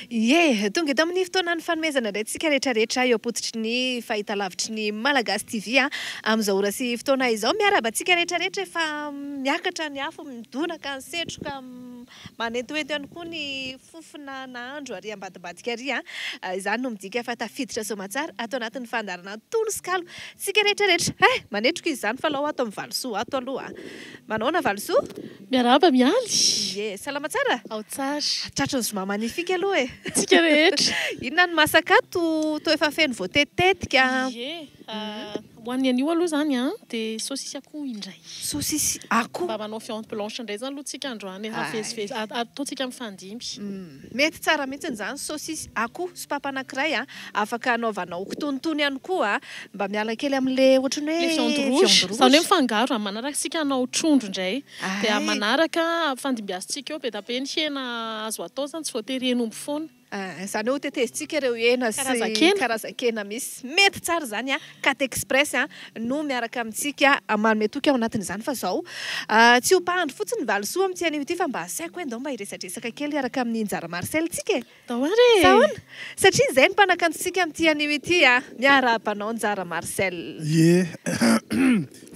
Ie, tonga eto amin'ny fotoanany fanomezana indray tsika rehetrarehetra eo apotitry ny fahitalavitry ny Malagasy TV amin'izao ora sy fotoana izao miarabantsika rehetrarehetra efa miakatra ny afo midonaka ny setroka manentoento ihany koa ny fofona nahandro ary ambadibadika ary izany no midika fa tafiditra soamatsara atao anatin'ny fandarana Tono sy KALO tsika rehetrarehetra manetroka izany fa lao ato amin'ny valosoa ato aloha manaona valosoa miaraba mialy ie salama tsara ao tsara tratry ny zoma magnifika aloha tsika rehetra inona ny masaka to efa feno voatetitetika ie ho an'ny anio aloha zany dia saosisy akoho indray saosisy akoho mba manao fiante blanche indray zany aloha tsika androany efa fesifesy ataontsika mifandimby mety tsara mihitsy zany saosisy akoho sy papa anankiray afaka anaovanao kitonotony ihany koa mba miala kely amin'le ohatrany hoe viande rouge zany hoe mifangaro amin'ny manaraka sika hanao trondro indray dia amin'ny manaraka fandimbiasintsika eo be tapeny hena azo atao zany tsy voatery henomby foana zany hoe tetezitsika ireo hena sy karazan-kena misy mety tsara zany Cat Express no miaraka amintsika manome toky ao anatin'izany fa zao tsy ho mpahandro fotsiny valosoa amin'ity anio ity fa mba asaiko hoe ndao mba hiresadresaka kely araka amin'ny NJARA MARCEL tsika dahoary sahoana satria izay ny mpanakantsika amin'ity anio ity miara-panao NJARA MARCEL ie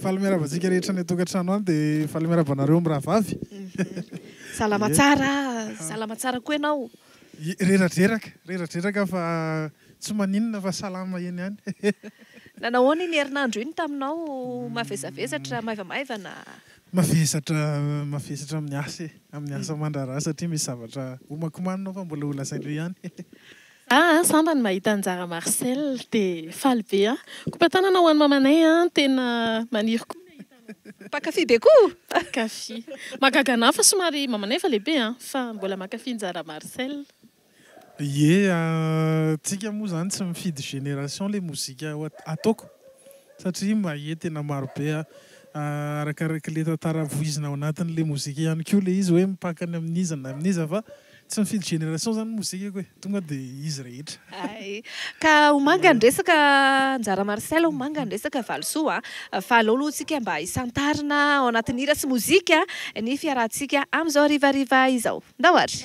faly miarabantsika rehetra ny tokantrano any dia faly miarabanareo mirahavavy salama tsara koa ianao reratreraka fa tsy maninona fa salama eny ihany nanahoana iny herinandro iny taminao mavesavesatra maivamaivana mavesatra amin'ny asa mandraraha satria misy zavatra homakomaninao fa mbola ho lasaindreo ihany samba ny mahita NJARA MARCEL dia faly be kopatanana ho an'ny mamanay tena maniry koa pakafy be koa kafy magagana fa somary mamanay fa lehibe fa mbola makafy NJARA MARCEL ie tsika moa zany tsy mifidy génération le mozika ataoko satria mahe tena marobe arakaraka le tantara voizina ao anatin'le mozika ihany koa le izy hoe mipakany amin'iza na amin'iza fa tsy mifidy génération zany mozika hoe tonga dia izy rehetra ka homanga ny resaka NJARA MARCEL homanga ny resaka valosoa fa aleo aloha tsika mba hisantarina ao anatin'ny hira sy mozika ny fiarahantsika amin'izao arivariva izao ndahoary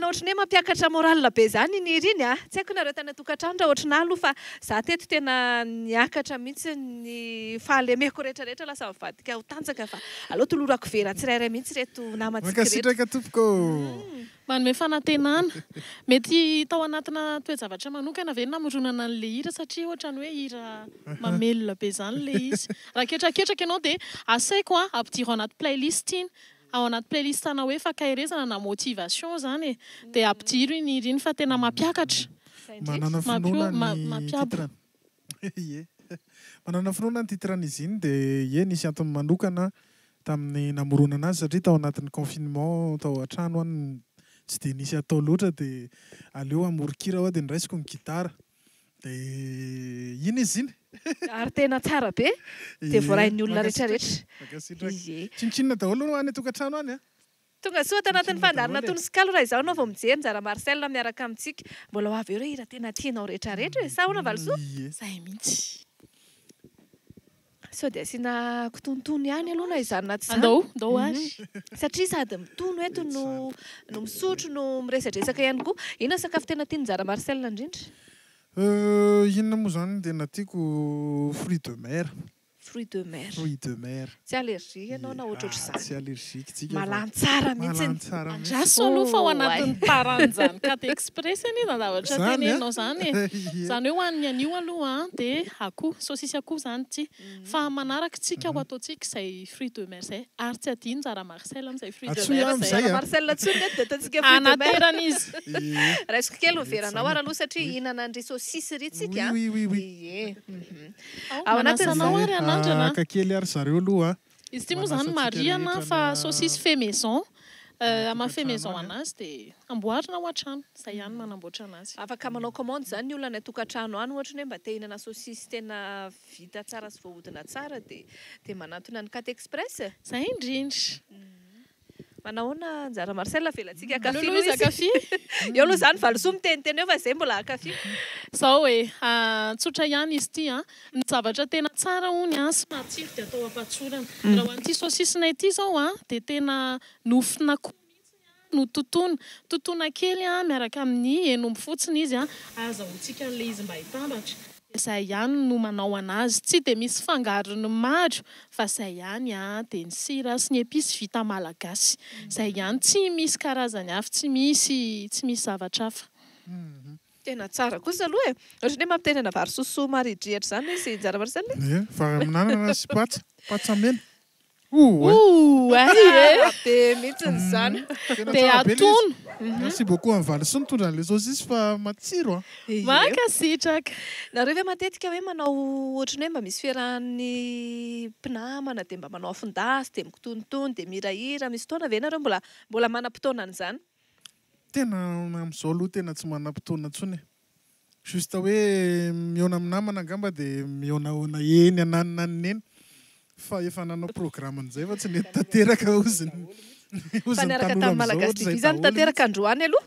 Ohatrany hoe mampiakatra moral be zany iny iriny a. Tsy haiko nareo tany tokantrano raha ohatrana aloha fa za teto tena niakatra mihitsy ny fahalemeko rehetrarehetra lasa mivadika ho tanjaka fa aleo tolorako vera tsirairay mihitsy reto namantsika reto. Makasitraka tompoko. Manome fanantenana. Mety tao anatina toe-javatra manokana ve namoronana an'le hira satria ohatrany hoe hira mamelona be zany le izy. Raha ketraketraka ianao dia asaiko ampidiro anaty playlist iny. Ao anaty playlist ana hoe fankahirezana na motivation zany dia ampidiro iny hira iny fa tena mampiakatra. Manana finoana ny titrany. Manana finoana ny titran'izy iny dia nisy antony manokana tamin'ny namoronana azy satria tao anatin'ny confinement tao an-trano any tsy dia nisy atao loatra dia aleo amorokira dia niraisiko ny gitara dia iny izy iny. Ary tena tsara be dia voarahin'ny olona rehetrarehetra. Tsintsinina daholo any tokantrano any a. Tonga soa tanatin'ny fandarina tony sy kalo raha izao anao vao mijery NJARA MARCEL miaraka amintsika. Mbola ho avy eo hira tena tianao rehetrarehetra hoe sahoana valosoa. Zay mihitsy. Sao dia asiana kotontony ihany aloha na izany na tsy izany. Andao azy. Satria sady mitono eto no misotro no miresadresaka ihany koa. Inona sakafo tena tiany NJARA MARCEL indrindra? Inona moa zany dia natiako fruits de mer. Fruits de mer. Fruits de mer. Tsy allergie ianao na ohatrohatr'izany. Tsy allergique tsika. Malantsara mihitsy. Andraso aloha fa ho anatin'ny taranjany Kate Express any na zavatra tenenao zany. Zany hoe hoan'ny anio aloha dia akoho, saosisy akoho zany ty. Fa manaraka tsika ho ataontsika izay fruits de mer zay. Ary tsy adino NJARA MARCEL amin'izay fruits de mer zay. NJARA MARCEL atsony dia ataontsika fruits de mer. Anaterana izy. Raisiko kely ho veranao ary aloha satria ihinana andry saosisy ry tsika. Oui. Ao anatin'izao ary anandrana. Kakely ary zareo aloha. Izy ty moa zany mariana fa saosisy fait maison. Ama-fait maison anazy dia amboarina ao an-trano. Izay ihany manamboatra anazy. Afaka manao commande zany ny olona any tokantrano any ohatra hoe mba te hihinana saosisy tena vita tsara sy voahodina tsara dia manantona ny Kate Express. Zay indrindra. Manahoana NJARA MARCEL avelantsika kafe Lolo izy kafe. Eo aloha zany valosoa miteniteny eo fa izay mbola kafe. Zao hoe tsotra ihany izy ty ny zavatra tena tsara hony sy matsiro dia atao ampatsorana. Raha ho an'ity saosisinay ity zao dia tena nofina koa mihitsy no totoina kely miaraka amin'ny henomby fotsiny izy azahoantsika an'le izy mba hitambatra. Izay ihany no manao anazy tsy dia misy fangarony maro fa izay ihany dia ny sira sy ny episy vita malagasy. Izay ihany tsy misy karazany hafa tsy misy zavatra hafa. Tena tsara kosa aloha ohatrany hoe mampitenena vary sosoa maridrihatra zany izy NJARA MARCEL. Vary amin'anana sy patsa mena. Be mihitsy zany. Dia atono. Merci beaucoup amin'ny vary sy mitondra an'ilay saosisy fa matsiro. Makasitraka. Nareo ve matetika hoe manao ohatrany hoe mba misy fiarahan'ny mpinamana dia mba manao afondasy dia mikotonotony dia mirahira misy fotoana ve nareo mbola manam-potoana an'izany? Tena amin'izao aloha tena tsy manam-potoana intsony. Juste hoe mihaona amin'ny namana angamba dia mihaonaona eny ananiny eny. Fa efa nanao programme an'izay fa tsy nety tanteraka oziny. Fa niaraka tamin'ny Malagasy TV zany tanteraka androany aloha.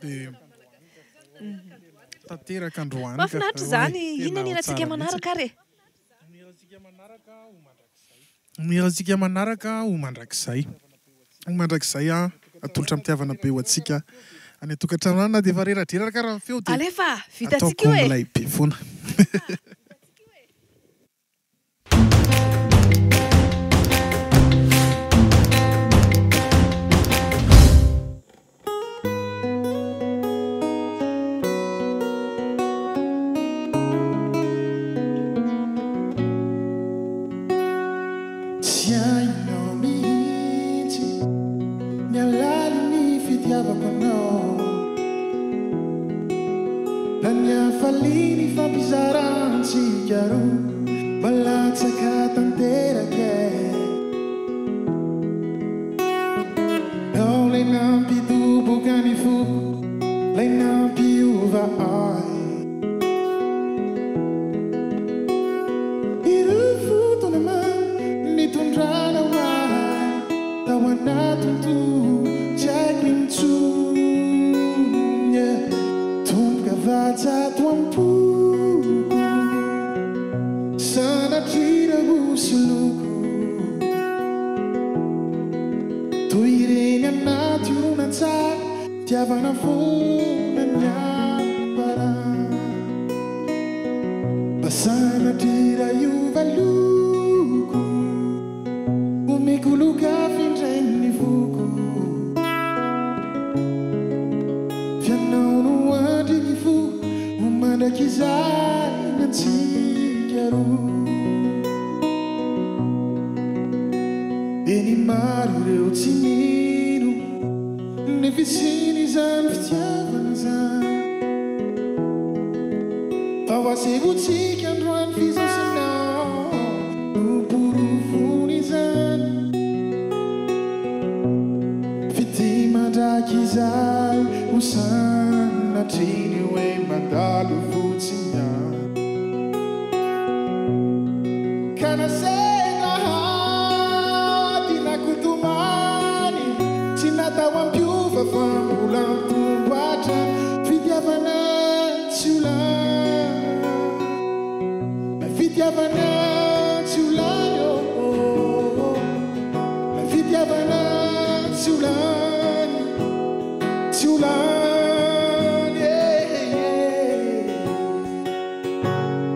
Tanteraka androany. Mahafinaritra izany. Inona ny hirantsika manaraka re? Ny hirantsika manaraka ho mandrakizay. Ho mandrakizay atolotra mitiavana be ho antsika. Any tokantrano na dia efa reradreraka raha feo dia alefa vitantsika io e. Ataoko milay be foana. falini fampizarantsika roa malatsaka tanteraka ao lay nampidoboka ny foko lay nampiova ay ireo fotona mamy nitondrana hoay tao anatonto tsy haiko intsony tomboka vajato ampoko sanatria hosoloko toy ireny anaty horonantsara tiavana fona ny ambara basanatria iova loko omekoloka findray ny voko fianao no andry ny fo homandraky izay natsika roa eny maro ireo tsy mino ny fisiny zany fitiavana zany fa ho asevotsika androany fizaosanao no borovony zany fity mandraky izay ho sanatriny hoe mandalo fotsiny ka nasena hady nakotomany tsy natao ampiova fa mbola mitomboatra fitiavana tsy olana fitiavana tsy olany fitiavana tsy olany tsy olany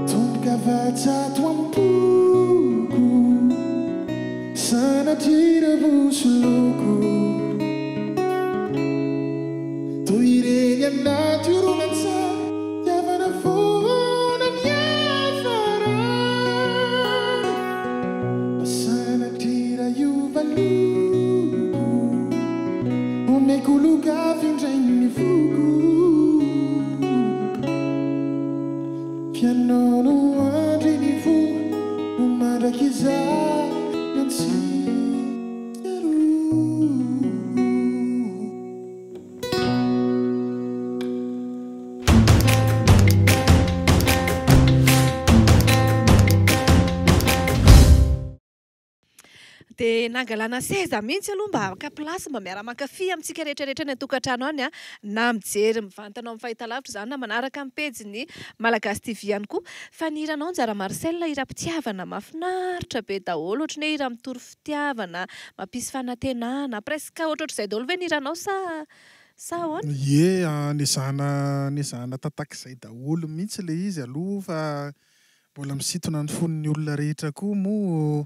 tomboka vajato ampoko sanatria vosoloko toy ireny anaty horonantsara tiavana fona ny afara sanatria iova loko omekoloka findray ny foko fianao no andry ny fo homandraky izay nansika dia nangalana seza mihitsy aloha mba haka plasy mba miara-makafy amintsika rehetrarehetra ny atokantrano any na mijery mivantanao amin'ny fahitalavitra izany na manaraka amin'ny pejiny Malagasy TV ihany koa fa ny hiranao NJARA MARCEL hiram-pitiavana mahafinaritra be daholo ohatry ny hoe hira mitoro fitiavana mampisy fanantenana presque ohatrohatr'izay daholo ve ny hiranao sa ahoana? Ie nezahana tatak'izay daholo mihitsy le izy aloha fa mbola misintona ny fon'ny olona rehetra koa moa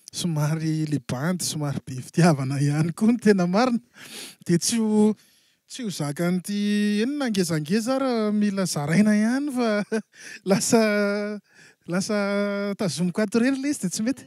somary le bandy somary be fitiavana ihany koa ny tena marina dia tsy ho zaka an'ity enona ngezangeza ara mila zaraina ihany fa lasa tazomiko ato rery le izy dia tsy mety.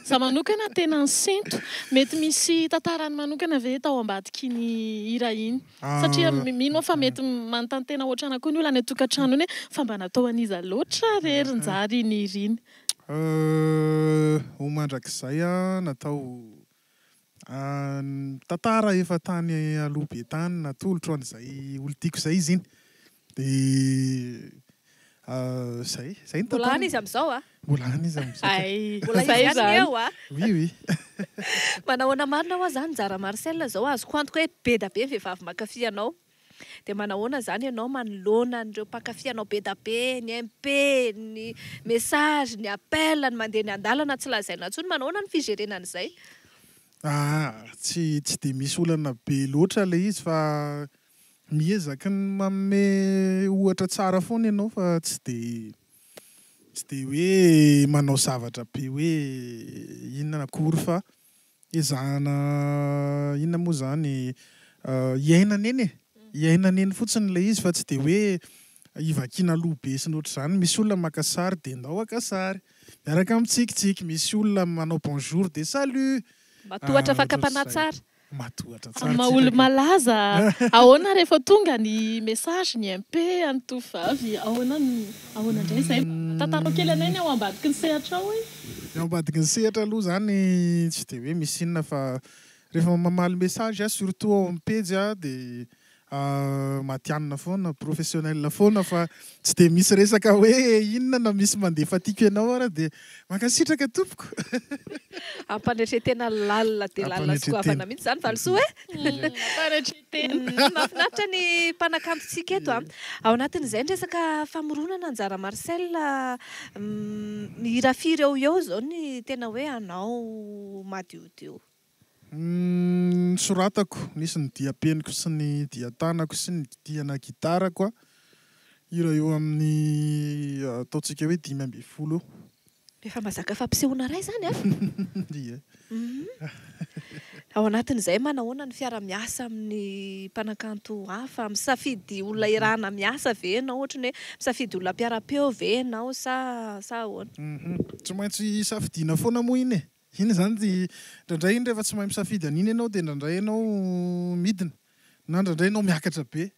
Za manokana tena sento mety misy tantarany manokana ve tao ambadiky ny hira iny satria mino fa mety manontany tena ohatrana koa ny olona ny tokantrano iny fa mba natao an'iza loatra rery njary iny hira iny. Ho mandrakizay natao tantara efa tany aloha be tany natolotro an'izay olon-tiako izay izy iny dia zay ny mbola any izy amin'izao mbola any izy amin'izao mbola izy any eo oui manahoana marina ho zany NJARA MARCEL zao azoko antoka hoe be da be ny vehivavy mankafy anao dia manahoana zany ianao manoloana an'ireo mpankafy anao be da be ny MP ny message ny appel ny mandeha ny andalana tsy lazaina intsony manahoana ny figerenan'izay? Tsy dia misy olana be loatra le izy fa miezaky ny manome ohatra tsara foana ianao fa tsy dia hoe manao zavatra be hoe inona akory fa ezahana inona moa zany iainana eny fotsiny le izy fa tsy dia hoe ivakina loha be sy noatra zany. Misy olona maka sary dia ndao aka sary miaraka mitsikitsiky, misy olona manao bonjour dia salut matohatra fa kapana tsara matoatra maha-olo malaza ahoana rehefa tonga ny message ny MP any tovavy ahoana indray zay tantara kely anay ny ao ambadiky ny sehatra ao Ny ambadiky ny sehatra aloha zany tsy de hoe misy inona fa rehefa mamaly message surtout ao amin'ny page de matianina foana professionnel foana fa tsy de misy resaka hoe inona na misy mandefa tiako ianao ara de mankasitraka tompoko Ampanetretena lalina de lalina soavana mihitsy zany Valsoa mahafinaritra ny mpanakantontsika eto ao anatin'izay ny resaka famoronana anjara Marcel ny hirafiry eo zao ny tena hoe anao madiodio soratako nisy ny diapeniko sy ny diatanako sy ny diana gitara koa eo amin'ny ataontsika hoe 5 efa mazaka fampisehoana ray zany Ie. Ao anatin'izay manahoana ny fiara-miasa amin'ny mpanakanto hafa misafidy olona irana miasa ve ianao ohatra ny hoe misafidy olona mpiara-peo ve ianao sa ahoana tsy maintsy safidiana foana moa iny iny zany ndraindray iny rehefa tsy mahay misafidy an'iny ianao de ndraindray ianao midina na ndraindray ianao miakatra be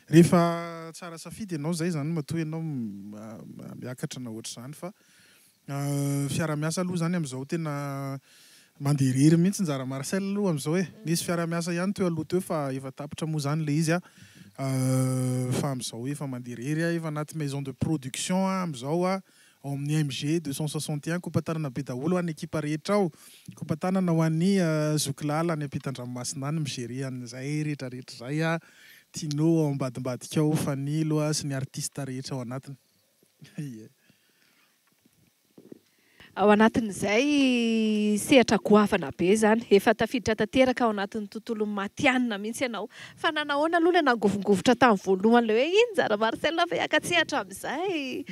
rehefa tsara safidy ianao zay zany matoa ianao miakatra na ohatra zany fa fiara-miasa aloha zany am'izao tena mandeha irery mihitsy njara Marcel aloha am'izao nisy fiara-miasa ihany teo aloha teo fa efa tapitra moa zany le izy fa am'izao efa mandeha irery efa anaty maison de production am'izao ao amin'ny MG 261 kompatanana be daholo ho an'ny ekipa rehetra ao kompatanana ho an'ny zoklala any ampitan-dranomasina any migerer an'izay rehetrarehetra zay Tono ao ambadimbadika ao Fanilo sy ny artiste rehetra ao anatiny ao anatin'izay sehatra goavana be zany efa tafiditra tanteraka ao anatin'ny tontolo matianina mihitsy ianao fa nanahoana aloha le nangovingovotra tamin'ny voalohany le hoe iny njara Marcel fa hiakatsehatra amin'izay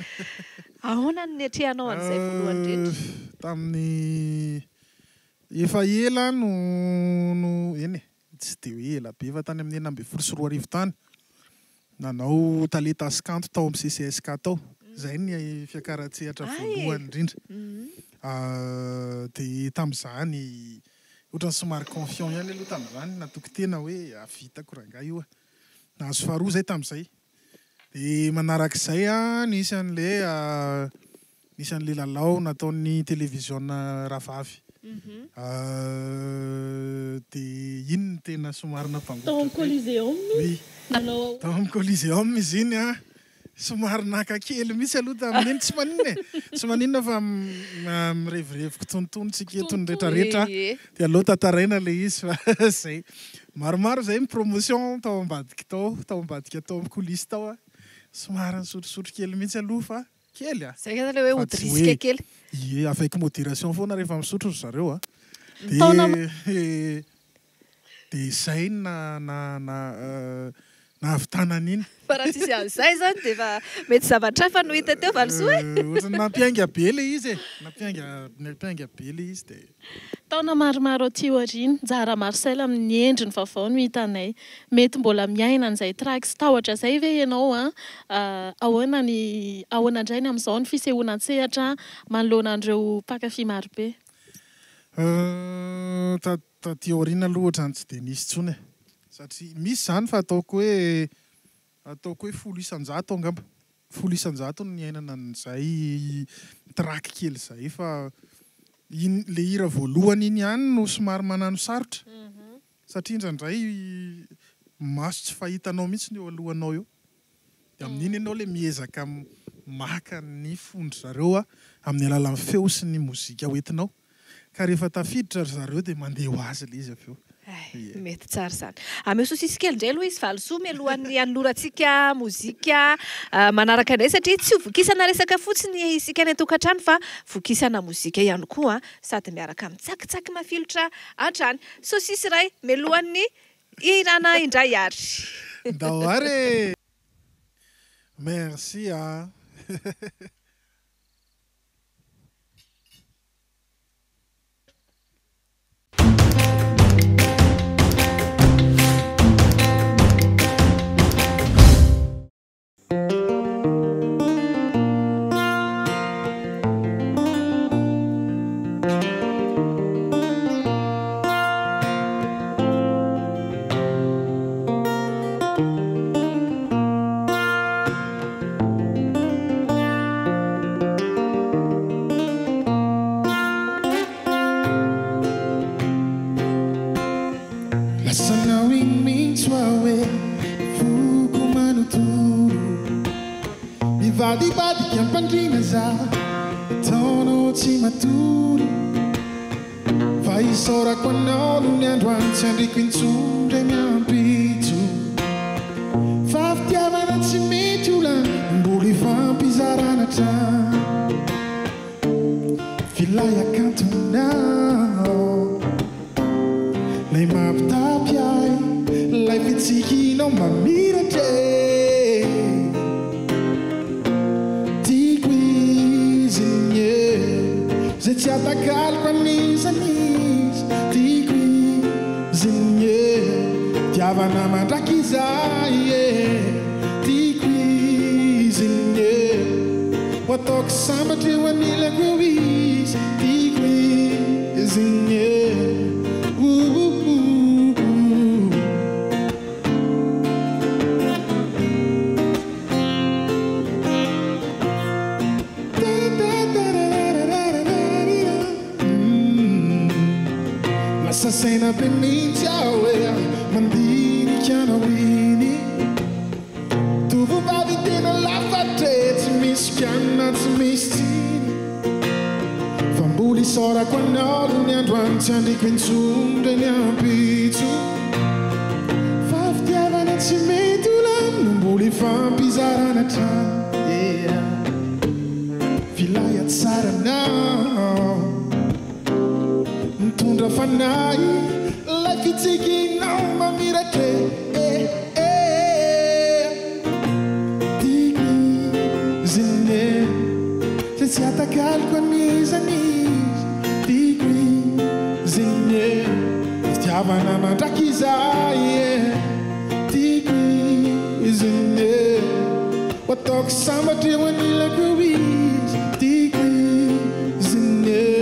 ahoana ny netrehanao an'izay voalohany rehetra tamin'ny efa ela no eny tsy de hoe ela be fa tany amin'ny 9 tany nanao taleta askanto tao amin'ny CCSK tao zay ny fiakaratsehatra voalohany indrindra de tamin'izany ohatran'ny somary confiant ihany aloha tamin'izany natoko tena hoe avitako ranga io nahazo faharoa zay tamin'izay de manarak'izay nisy an'le lalao nataon'ny télévision Ravavy de iny ny tena somary tao amin'ny Coliseum tao amin'ny Coliseum izy iny somary naka kely mihitsy aloha tamin'iny tsy maninona fa mirevireviko tontonotsika eto ny rehetrarehetra de aloha tantaraina le izy fa zay maromaro zay my promotion tao ambadika tao ambadika tao amin'ny coulisse tao somary nisotrosotro kely mihitsy aloha fa kely zay le hoe odrisika kely avec modération foana rehefa misotro zareo de zay nahavitanan'iny fa raha tsisy an'izay zany de efa mety zavatra hafa no hita teo Valsoa ohatrany nampiainga be le izy nampiainga be le izy de taona maromaro aty aoriana njara Marcel amin'ny endriny vaovao no hitanay mety mbola miaina an'izay track sy tahotra zay ve ianao ahoana indray ny amin'izao ny fisehonan-tsehatra manoloana an'ireo mpankafy maro be taty aoriana aloha ohatrany tsy de nisy tsony satria misy zany fa ataoko hoe 100 angamba 100 ny iainana an'izay track kely zay fa le hira voalohany iny ihany no somary manano sarotra satria indraindray maso tsy fahitanao mihitsy ny eo alohanao eo de amin'iny ianao le miezaka maka ny fondro zareo amin'ny alalan'ny feo sy ny mozika hoentinao ka rehefa tafiditra zareo de mandeha ho azy le izy avy eo mety tsara zany ameo sosisy kely indray aloha izy Valsoa mialohan'ny anoratsika mozika manaraka indray satria tsy ho vokisana resaka fotsiny isika any an-tokantrano fa vokisana mozika ihany koa sady miaraka mitsakitsaky mafilotra hatrany sosisy ray mialohan'ny irana indray ary Daoare merci za Tono tsy matory fa isaorako anao no ny androany tsy andriko intsondra miampitso fa fitiavana tsy mety olana mbola ifampizarana trano filay akantonao lay mampitapy ahy lay fitsikinao mamiratra tiako iziny zay tsy atakaliko anisan'izy tiako iziny tiavana mandraky izay tiako iziny ho ataoko sambatra eo anilako eo izy tiako iziny Sasaina be mihitsy aho hoe mandinika anao iny tovovavy tena lafatra tsy misy mpianina tsy misy tsiny fa mbola isaorako anao no ny androany tsy andriko intsondra ny ampitso fa fitiavana tsy mety olana no mbola ifampizarana trano filay atsaranao mitondra fanahy lay fitsikinao mamiratra tiako iziny zay tsy atakaliko anizan'izy tiako iziny fitiavana mandraky izay tiako iziny ho ataoko sambatra eo anilako eo izy tiako iziny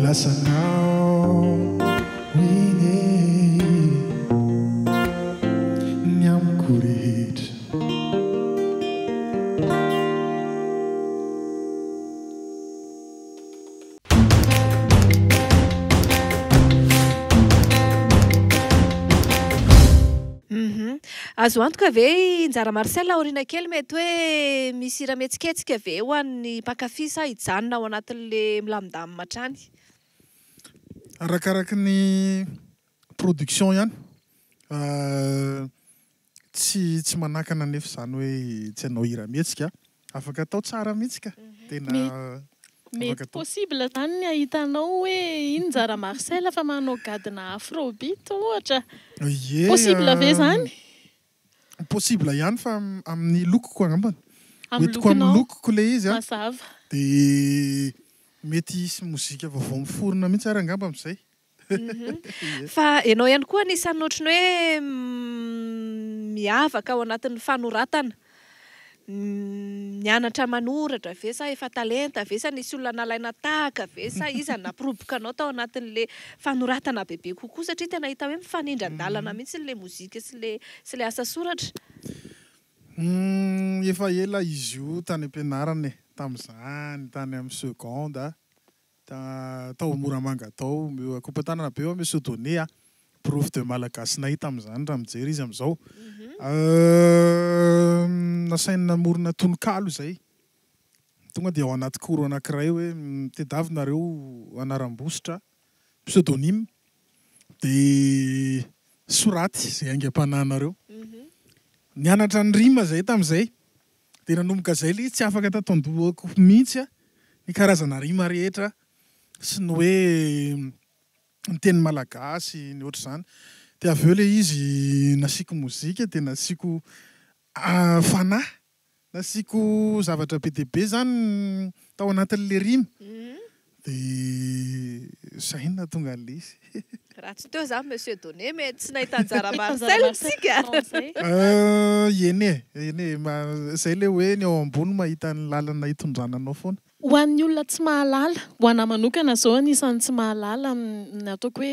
lasanao wine ny amiko rehetra azo antoka ve NJARA MARCEL aoriana kely mety hoe misy rametsiketsika ve ho an'ny mpakafy sa hijanona ao anatin'le milamindamy matrany arakaraky ny production ihany tsy manakana nefa zany hoe tsy hanao hira mihetsika afaka atao tsara mihetsika tena mety possible zany ny ahitanao hoe iny NJARA MARCEL fa manao gadina afrobeat ohatra possible ve zany possible ihany fa amin'ny lokoko angambany metiko amin'ny lokoko le izy mazava dia mety isy mozika vaovao miforona mihitsy ary angamba amin'izay fa ianao ihany koa anisan'ny ohatrany hoe miavaka ao anatin'ny fanoratana mianatra manoratra ve sa efa talenta ve sa nisy olona nalaina tahaka ve sa iza nampirobika anao tao anatin'le fanoratana bebe kokoa satria tena hita hoe mifanindra andalana mihitsy le mozika sy le asa soratra efa ela izy io tany am-pianarana tamin'izany tany amin'ny seconde tao Moramanga tao akopatanana be eo Monsieur Tono prof de malagasynay tamin'izany raha mijery izy amin'izao nasaina namorona Tono KALO zay tonga dia ao anaty koro anankiray hoe tediavinareo anaram-bositra pseudonyme dia soraty zay aingam-panahinareo nianatra ny rima zay tamin'izay dia nanomboka zay le tsy afaka tatondohako mihitsy ny karazana rima rehetra sy ny hoe ny teny malagasy ny ohatr' izany dia avy eo le izy nasiako mozika dia nasiako fanahy nasiako zavatra be dia be zany tao anatin'le rima dia zay na tonga an'le izy raha tsy teo za Monsieur Tono mety tsy nahita NJARA MARCEL tsika ene zay le hoe ny ao ambony mahita ny lalana hitondrananao foana ho an'ny olona tsy mahalala ho ana manokana zao anisan'ny tsy mahalala ny ataoko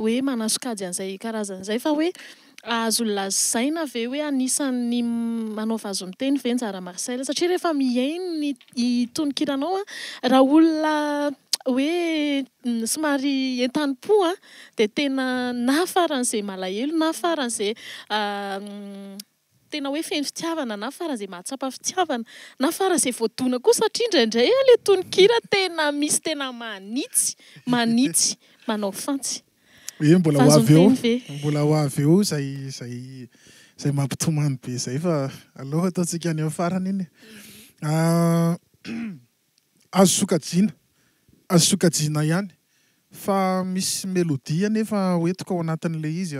hoe manasokajy an'izay karazan'izay fa hoe azo lazaina ve hoe anisan'ny manaova azo miteny ve NJARA MARCEL satria rehefa mihaino itonokiranao raha olona hoe somary entanimpo dia tena na faran'izay malahelo na faran'izay tena hoe feno fitiavana na faran'izay mahatsapa fitiavana na faran'izay voadona koa satria indraindray ilay tononkira tena misy tena manitsy manao fantsy. Hoe mbola ho avy eo, mbola ho avy eo zay mampitomany be zay fa aloha ataontsika any amin'ny farany iny. Azo sokajiana ihany fa misy melodia nefa hoentiko ao anatin'ilay izy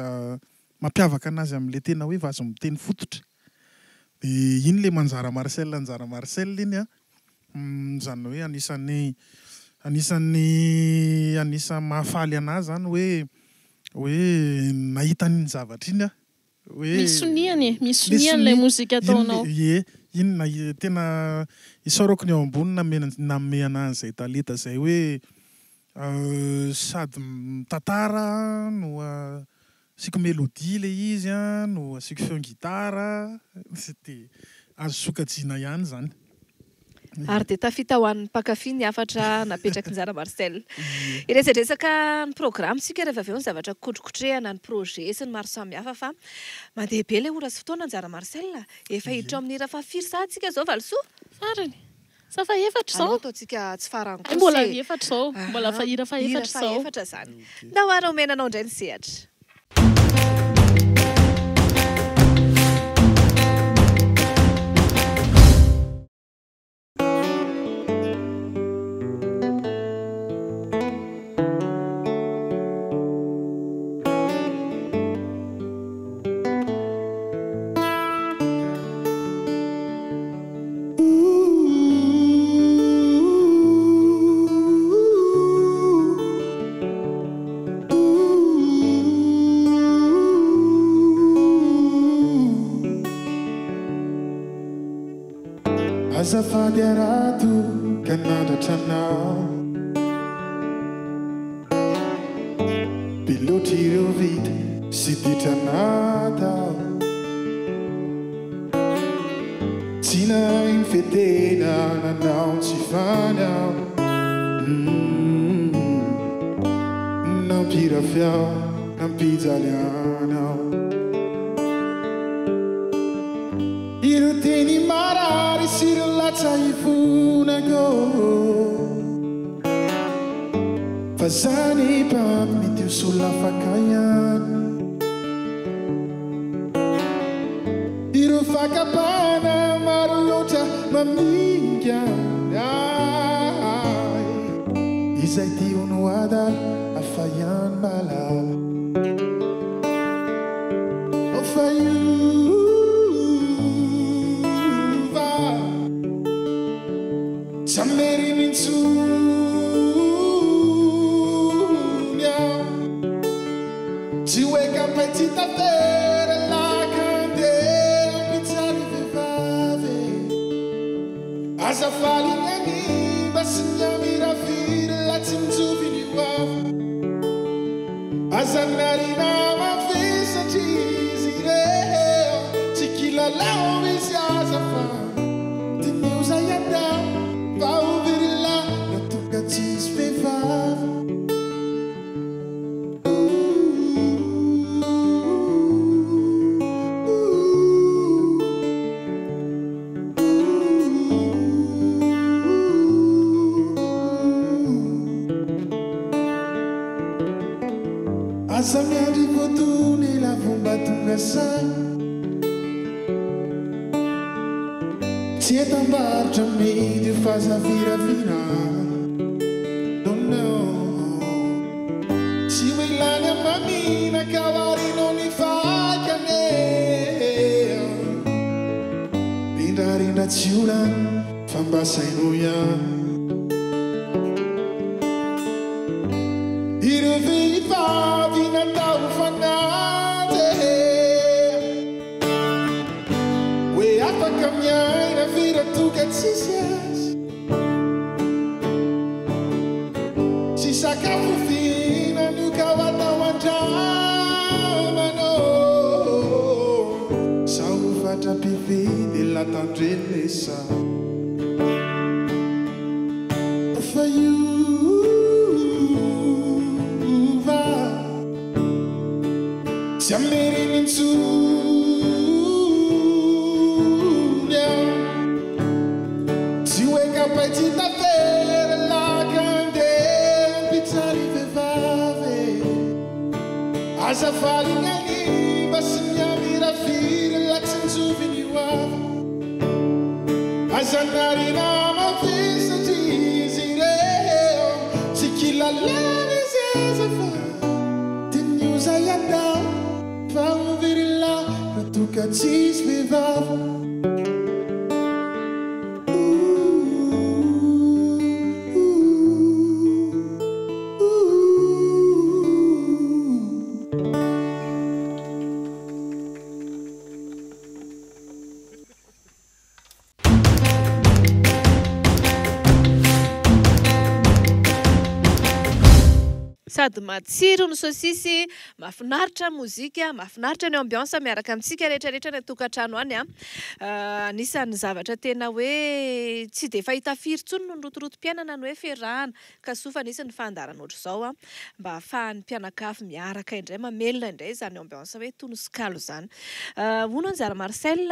mampiavaka anazy amin'ilay tena hoe vazo miteny fototra. Dia iny le NJARA MARCEL iny zany hoe anisan'ny mahafaly anazy zany hoe nahita an'iny zavatra iny misonian'ilay mozika ataonao. Iny tena isaorako ny ao ambony nanome anazy zay talenta zay hoe sady mitantara no asiko melodia le izy no asiko feo gitara dia azo sokajiana ihany zany. Ary dia tafita ho an'ny mpankafy ny hafatra napetraky NJARA MARCEL. Iresadresaka ny programme sika rehefa avy eo ny zavatra kotrokotrehana ny projet sy ny maro samihafa fa mandeha be ilay ora sy fotoana NJARA MARCEL efa hiditra amin'ny hira fahafiry zao Valosoa? Farany. Sa fa efatra zao. Ataontsika tsy farany kosa. Mbola efatra zao. Mbola fa hira fa efatra zao. Efatra zany. Da ho ara omenanao indray ny sehatra. Azafady arato ka nandratra anao piloty ireo vita sy ditra natao tsy nainy fetena nanao tsy fanao nampira fiao nampijaly anao ireo teny marary sy ireo latsa ivonako fa zany mpampi miteo solafaka ihany ireo fakapana maro loatra maminga izay tiono adala afa ihany malala fa Sameri minsunya Jiweka petita terra la candela Pizzari vevave Azafali nani Basinya mirafire la tinzuvini wav Azanari na mafisa chizire Chikila lao visi azafali Timuza yada Pauvirila na tuka chispefa Asamia di fortune la vumba tunga sai Siete ambarci a me di fase a vira non no Si vuoi la mia mammina cavari non mi fa cane Rinda ciulan fan bassa in uia Iro vini fa vina tau fanate We apa cambiare la vita tu che ci sei Si sa che fu fina nu cavata mangiama no natandrelesa fa iova tsy ameriny intsonya tsy hoe kapaitsy tafera lakandeha mpitsary vehivavy azavalina liva sy miamirafiry latsinjoviny oava azanarina mavisa izy reo tsy kilalany zazafa tinioza iadao fa mivirila ratoka tsisy vehivavy sady matsiro ny sosisy mahafinaritra mozika mahafinaritra ny ambiance miaraka amintsika rehetrarehetra ny tokantrano any anisan'ny zavatra tena hoe tsy dia fahita firy tsony no nyrotorotom-piainana ny hoe fiarahana ka sofa nisy ny fandarana ohatr'izao mba ahafahan'ny mpianakafy miaraka indray mamelona indray izany ambiance hoe tono sy kalo izany hono anjara Marcel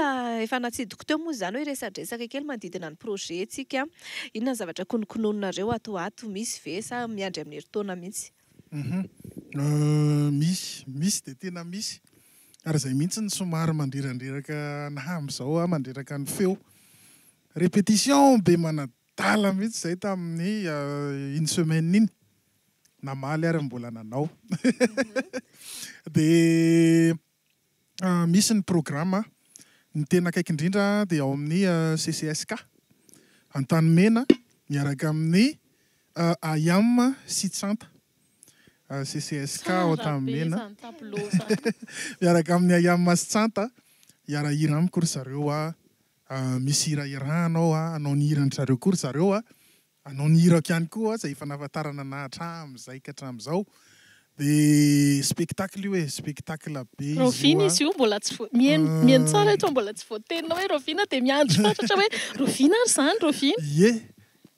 efa natsidiko teo moa izany hoe resadresaka kely manodidina ny projet tsika inona ny zavatra konokonononareo atoato misy ve sa miandry amin'ny herintaona mihitsy misy dia tena misy ary izay mihitsy ny somary mandrirandriraka nahamy izao mandriraka ny feo répétition be manadala mihitsy izay tamin'ny une semaine iny namaly ary mbola nanao dia misy ny programme ny tena akaiky indrindra dia ao amin'ny CCSK Antanimena miaraka amin'ny IAM Sitsanta CCSK Antanimena miaraka amin'ny IAM Sitsanta hiarahira amiko ry zareo misy hira irahanao anao ny hirany zareo koa ry zareo anao ny hirako ihany koa izay efa nahafantarana na hatramin'izay ka hatramin'izao dia spectacle io spectacle be Rovina izy io mbola tsy mihaino tsara eto mbola tsy voatenina hoe Rovina dia miandry fatratra hoe Rovina ary izany Rovina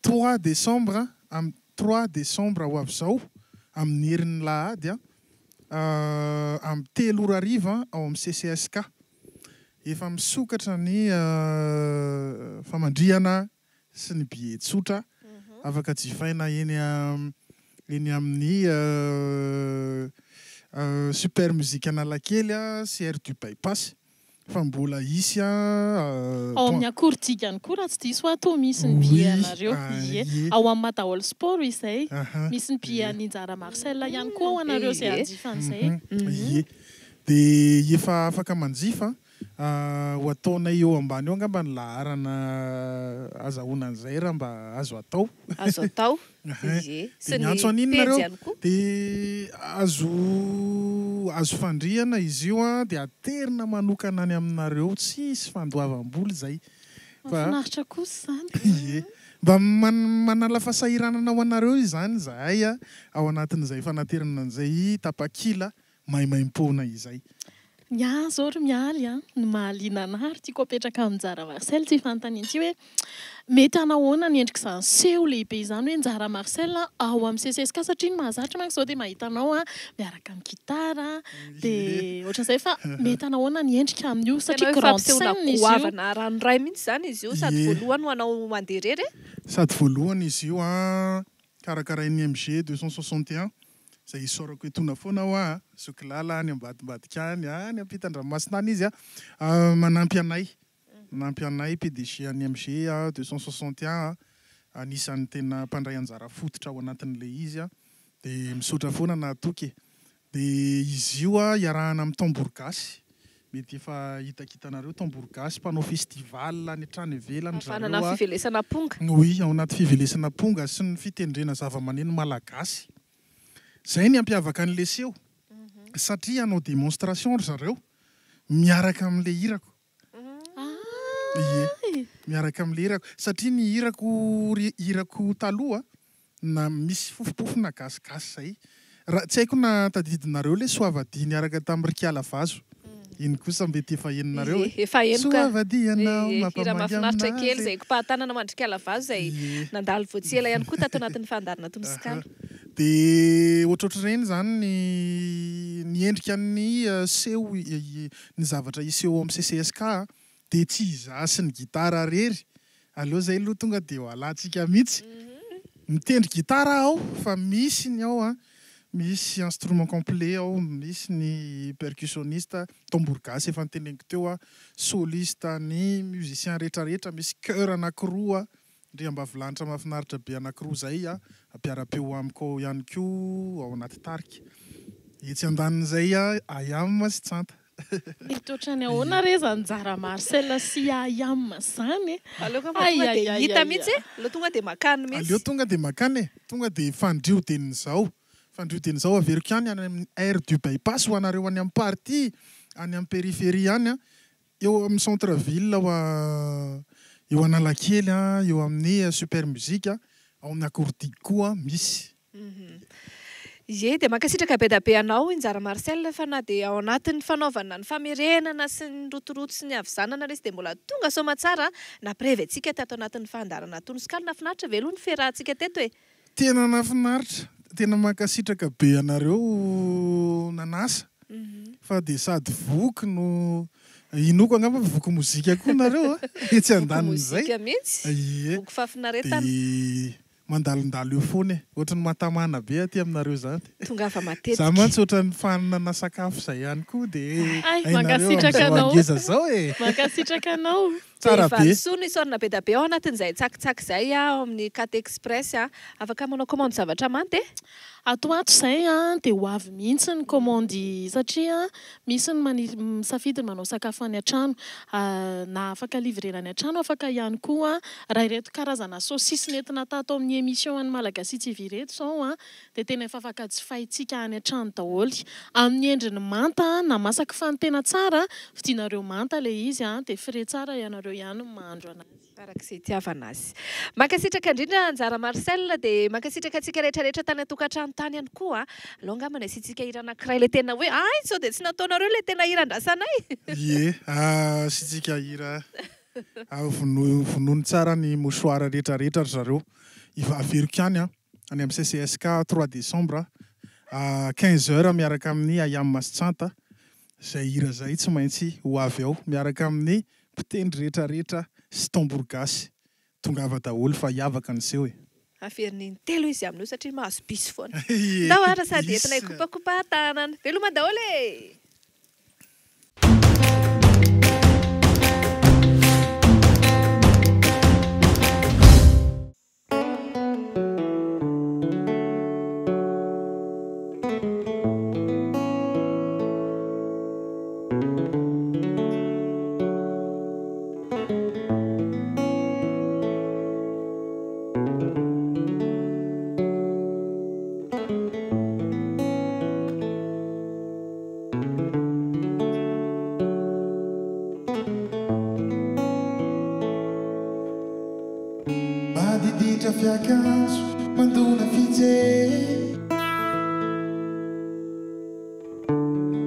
3 décembre amin'ny 3 décembre ho avy izao amin'ny herin'ny lahady amin'ny 3:00 ao amin'ny CCSK efa misokatra ny famandriana sy ny billet tsotra afaka jifaina eny amin'ny super musique Analakely CR du bypass fa mbola isy ao amin'ny akorodikany koa raha tsy diso ato misy ny billet anareo ao amin'ny Mataholo Sport izay misy ny billet NJARA Marcel ihany koa ao anareo izay anjifan'izay dia efa afaka manjifa ho ataonay eo ambany eo angamba ny laharana azahoanan'izay raha mba azo atao dia miantso an'iny nareo dia azo fandriana izy io dia aterina manokana any aminareo tsisy fandoavam-boly izay mahafinaritra kosa izany mba manala fahasahiranana ho anareo izany zahay ao anatin'izay fanaterana an'izay tapakila maimaim-pona izay zao ry mialy ny mahaliana anary tiako apetraka amin'ny NJARA Marcel tsy fanontaniana ity hoe mety anahoana ny endrika izany seho lehibe izany hoe NJARA Marcel ao amin'ny CCSK satria ny mahazatra manko izao dia mahita anao miaraka amin'ny gitara dia ohatran'izay fa mety anahoana ny endrika amin'io satria grande scène izy io goavana ranoray mihitsy izany izy io sady voalohany ho anao mandeha irery sady voalohany izy io karakara NMG 261 izay isorako etona foana Soklala any ambadimbadika any ampitan-dranomasina any izy manampy anay PDG NMG 261 anisan'ny tena mpandray anjara fototra ao anatin'ilay izy dia misotra foana na toky dia izy io iarahana amin'ny tambour gasy mety efa hitakitanareo tambour gasy mpanao festival any trano ivelany zareo fivelesana ponga ao anaty fivelesana ponga sy ny fitendrena zava-maneno malagasy zay ny ampiavaka an'le seho satria anao démonstration ry zareo miaraka amin'le hirako miaraka amin'le hirako satria ny hirako taloha na misy fofopofona gasigasy zay tsy haiko na tadidinareo le soavadiny araka tamin'ny Rikiala Vazo iny kosa mety efa heninareo efa heno ka soavadianao hira mahafinaritra kely mampamangana zay kopatanana mandrika vazo zay nandalo voatsela ihany koa tato anatin'ny fandarana Tono sy KALO. dia ohatrohatr'ireny zany ny endrika ny seho ny zavatra iseho amin'ny CCSK dia tsy izasy ny gitara rery aloha zay aloha tonga dia ho alantsika mihitsy mitendry gitara ao fa misy ny ao misy instrument complet ao, misy ny percussionniste, tambour gasy efa niteneniko teo soliste ny musicien rehetrarehetra, misy chœur anankiroa Andriambavilanitra mahafinaritra be anankiroa zay ampiara-peo amiko ihany koa ao anaty tarika. Etsy andanin'izay ayam sy tsanta. Totrany ahoana re zany NJARA MARCEL sy ayam zany. Aloha mahatonga hita mihitsy, aloha tonga dia makany mihitsy. Aloha tonga dia makany, tonga dia fandrioten'izao. Fandrioten'izao averiko ihany amin'ny aire du bypass ho anareo any amin'ny partie, any amin'ny périphérie any, eo amin'ny centre ville eo Analakely, eo amin'ny super musique, ao amin'ny akordiky koa misy. Ie, dia mankasitraka be da be anao NJARA MARCEL fa na dia ao anatin'ny fanaovana ny famerenana sy ny rotoroto sy ny avizanana resy dia mbola tonga soamantsara nampireventsika tato anatin'ny fandarana Tono sy KALO. Nafinaritra ve aloha ny fiarahantsika teto e? Tena nafinaritra, tena mankasitraka be anareo nanasa fa dia sady voky no inoko angamba voky mozika koa nareo etsy andanin'izay. Mozika mihitsy, voky fafinaretana. Mandalondalo eo foana ohatrany matamana be aty aminareo zany. Tonga fa matetika. Za mantsy ohatrany fanana sakafo zay ihany koa dia mankasitraka anao. angeza zao e. Mankasitraka anao. Tsara be. Sono isorana be da be ao anatin'izay tsakitsaky zay ao amin'ny 4 Express afaka manao commande zavatra manta e? Ato ato zay dia ho avy mihitsy ny commande satria misy ny misafidy manao sakafo any an-trano na afaka livrera any an-trano afaka ihany koa raha ireto karazana saosisy nentina tato amin'ny émission any Malagasy TV reto zao dia tena efa afaka jifaintsika any an-trano daholo amin'ny endriny manta na masaka fa ny tena tsara vidinareo manta le izy dia frais tsara ianareo ihany mahandro anazy. Arak'izay itiavana azy. Mankasitraka indrindra NJARA MARCEL dia mankasitraka antsika rehetrarehetra tany an-tokantrano tany ihany koa. Aloha angamba ny asiantsika hira anankiray le tena hoe sao dia tsy nataonareo le tena hira andrasanay. Ie, asiantsika hira vonoiny tsara ny mosoara rehetrarehetra zareo. Averiko ihany any amin'ny CCSK 3 décembre 15h miaraka amin'ny ayam sy tsanta. Zay hira zay tsy maintsy ho avy ao miaraka amin'ny mpitendry rehetrarehetra sy tambour gasy. Tongava daholo fa hiavaka ny seho e. Aferiny telo izy amin'io satria mahazo bisy foana. Ndao ara sady entinay kopakopa tanana. Veloma daholo e. Madiditra fiakanjo mandona fijery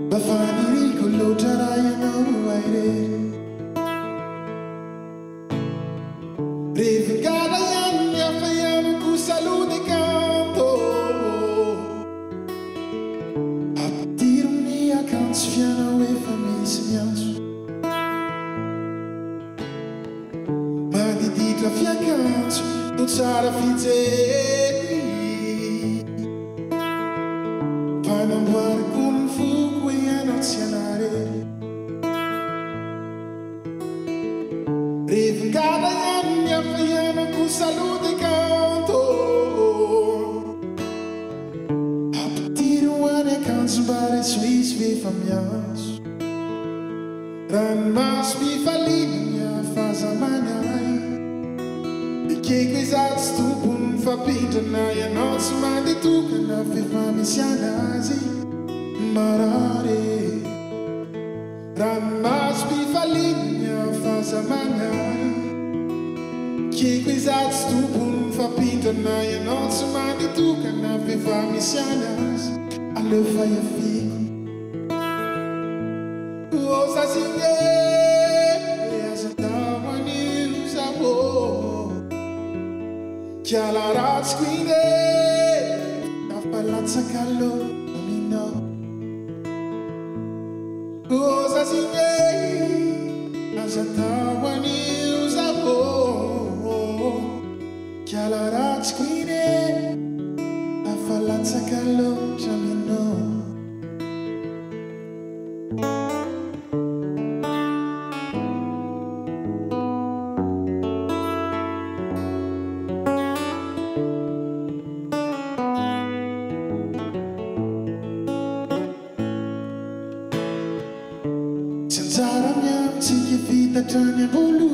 bafaniriko loatra raha ianao airery revingada ihany miafa ianako salody kanto ampitiro ny akanjo fianao efa misy miantso madiditra fiakanjo no tsara fijery fanamboariko ny foko ianao tsy anarery revingada ihany miafa ianako salody kanto ampitiro any akanjo mba reso izy vefa miantso ranomaso mifaliana miafazamany ay ikeko izaty sy tompony fampindrana ianao tsy manditokana fefa misy anazy marare ranomaso mifaliana miafazamany ay ikeko izaty sy tompony fampindrana ianao tsy manditokana fefa misy anazy alefa iafiko zinge aza tamanio zaho kiala ratsiko ine afalatsaka loatra aminao oza zinge aza tamanio zaho kiala ratsiko ine afalatsaka loatra aminao Sanjara miamtsika fitatrany ambolo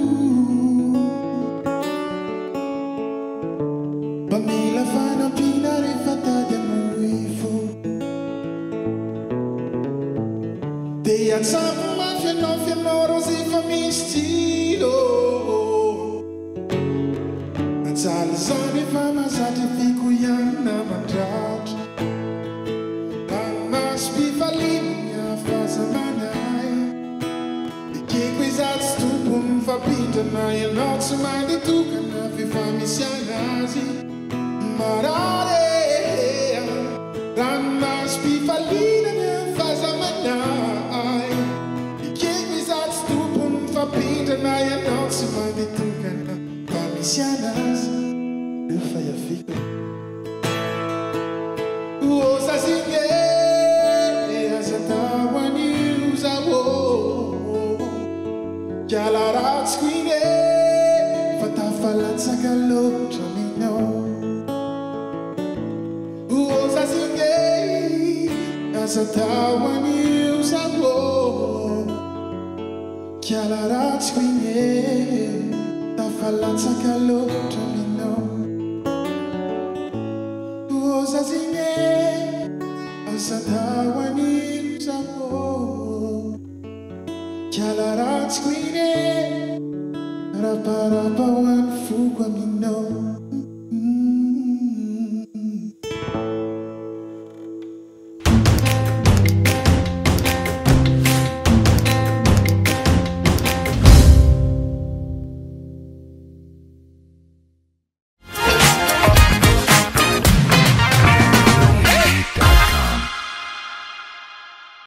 mba mila fanampiana rehefa tady amoifo dia atsampo mafy anao fianao zy efa misy tilo anjala zany efa mazatra fiko ihany na mandratra amaso mpifaliminy afazamana Kiko izaty sy tompony mifampindrana ianao tsy manditokana fefa misy anazy marare ranomasy mpifalinana fazamanay Kiko izaty sy tompony mifampindrana ianao tsy manditokana fa misy anazy rehefa iafiko oza zinge aza tao anio zaho kiala ratsiko ine fa tafalatsaka loatra aminao oza zinge aza tao anio zaho kiala ratsiko ine tafalatsaka loatra aminao oza zinge aza tao anio zaho kiala ratsiko ine raparapa ho an'ny foko aminao